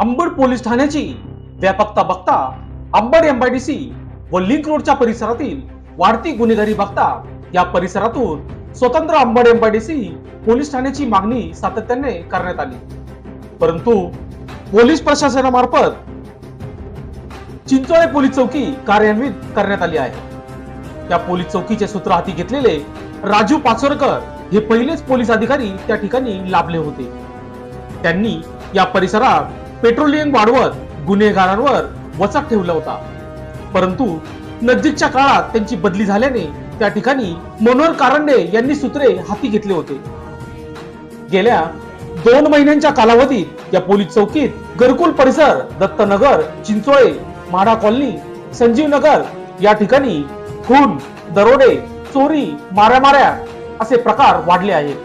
Ambad police ठाण्याची व्यापकता बघता Ambad MIDC व लिंक रोडच्या परिसरातील वाढती गुन्हेगारी बघता या परिसरातून स्वतंत्र अंबड एमआयडीसी पोलीस ठाण्याची मागणी सातत्याने करण्यात आली, परंतु पोलीस प्रशासनामार्फत चिंचोळे पोलीस चौकी कार्यान्वित करण्यात आली आहे। त्या पोलीस चौकीचे सूत्र हाती घेतलेले राजू पाचोरकर हे पहिलेच पोलीस अधिकारी त्या ठिकाणी लाभले होते। त्यांनी या परिसरात पेट्रोलिंग वाढवत गुन्हेगारांवर वचक ठेवला होता, परंतु नजीकच्या काळात त्यांची बदली झाल्याने त्या ठिकाणी मनोहर कारंडे यांनी सूत्रे हाती घेतले होते। गेल्या 2 महिन्यांच्या कालावधीत या पोलीस चौकीत घरकुल परिसर, दत्तनगर, चिंचोळे, माडा कॉलनी, संजीव नगर या ठिकाणी खून, दरोडे, चोरी, माऱ्या असे प्रकार वाढले आहेत।